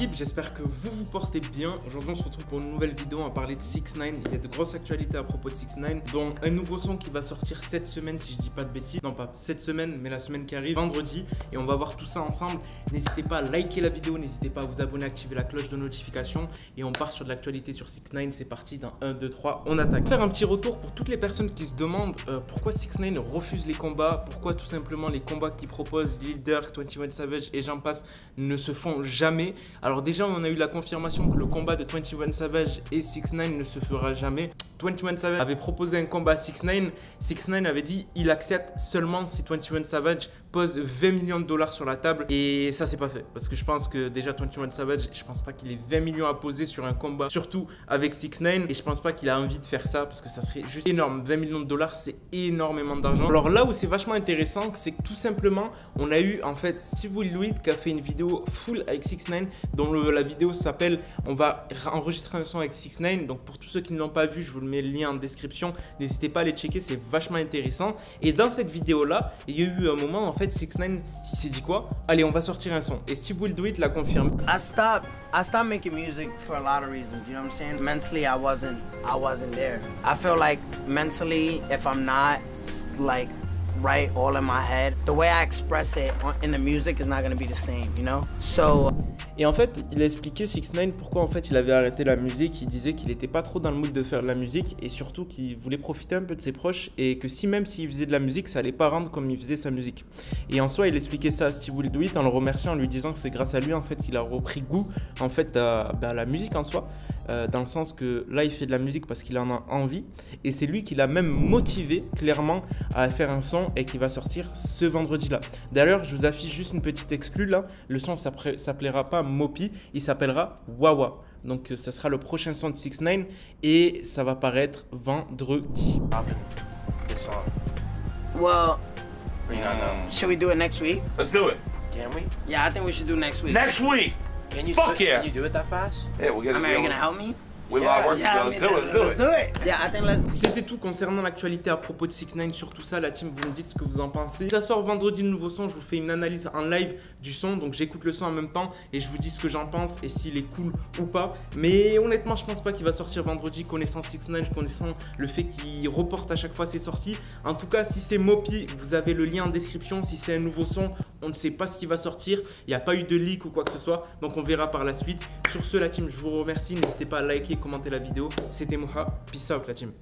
l'équipe, j'espère que vous vous portez bien. Aujourd'hui on se retrouve pour une nouvelle vidéo, on va parler de 6ix9ine. Il y a de grosses actualités à propos de 6ix9ine, dont un nouveau son qui va sortir cette semaine si je dis pas de bêtises. Non pas cette semaine mais la semaine qui arrive, vendredi. Et on va voir tout ça ensemble. N'hésitez pas à liker la vidéo, n'hésitez pas à vous abonner, activer la cloche de notification. Et on part sur de l'actualité sur 6ix9ine, c'est parti dans 1, 2, 3, on attaque. Faire un petit retour pour toutes les personnes qui se demandent pourquoi 6ix9ine refuse les combats, pourquoi tout simplement les combats qu'il propose, Lil Durk, 21 Savage et j'en passe ne se font jamais. Alors déjà on a eu la confirmation que le combat de 21 Savage et 6ix9ine ne se fera jamais. 21 Savage avait proposé un combat à 6ix9ine. 6ix9ine avait dit il accepte seulement si 21 Savage pose 20 millions de dollars sur la table. Et ça c'est pas fait. Parce que je pense que déjà 21 Savage, je pense pas qu'il ait 20 millions à poser sur un combat. Surtout avec 6ix9ine. Et je pense pas qu'il a envie de faire ça. Parce que ça serait juste énorme. 20 millions de dollars c'est énormément d'argent. Alors là où c'est vachement intéressant, c'est que tout simplement on a eu en fait Steve Will Do It qui a fait une vidéo full avec 6ix9ine. Dont la vidéo s'appelle on va enregistrer un son avec 6ix9ine. Donc pour tous ceux qui ne l'ont pas vu, je vous le mets le lien en description. N'hésitez pas à aller checker, c'est vachement intéressant. Et dans cette vidéo là, il y a eu un moment en fait 6ix9ine il s'est dit quoi? Allez on va sortir un son. Et Steve Will Do It l'a confirmé. I stopped making music for a lot of reasons, you know what I'm saying? Mentally I wasn't there. I feel like mentally if I'm not like right all in my head, the way I express it in the music is not going to be the same, you know? So et en fait, il a expliqué 6ix9ine pourquoi en fait il avait arrêté la musique. Il disait qu'il n'était pas trop dans le mood de faire de la musique et surtout qu'il voulait profiter un peu de ses proches et que si même s'il faisait de la musique, ça allait pas rendre comme il faisait sa musique. Et en soi, il expliquait ça à Steve Will Do It en le remerciant, en lui disant que c'est grâce à lui en fait qu'il a repris goût en fait à la musique en soi. Dans le sens que là il fait de la musique parce qu'il en a envie et c'est lui qui l'a même motivé clairement à faire un son et qui va sortir ce vendredi là. D'ailleurs je vous affiche juste une petite exclue là, le son s'appellera pas Mopi, il s'appellera Wawa. Donc ça sera le prochain son de 6ix9ine et ça va paraître vendredi. well, should we do it next week? Let's do it. Can we? Yeah, I think we should do next week. Next week. Can you Fuck yeah. Can you do it that fast? Yeah, we'll get I it. mean, are you gonna help me? We love working Yeah, together. Let's do it. Let's do it. Yeah, I think let's. C'était tout concernant l'actualité à propos de 6ix9ine sur tout ça. La team, vous me dites ce que vous en pensez. Ça sort vendredi le nouveau son, je vous fais une analyse en live du son. Donc j'écoute le son en même temps et je vous dis ce que j'en pense et s'il est cool ou pas. Mais honnêtement, je pense pas qu'il va sortir vendredi, connaissant 6ix9ine, connaissant le fait qu'il reporte à chaque fois ses sorties. En tout cas, si c'est Mopi, vous avez le lien en description. Si c'est un nouveau son, on ne sait pas ce qui va sortir. Il n'y a pas eu de leak ou quoi que ce soit. Donc on verra par la suite. Sur ce, la team, je vous remercie. N'hésitez pas à liker et commenter la vidéo. C'était Moha. Peace out, la team.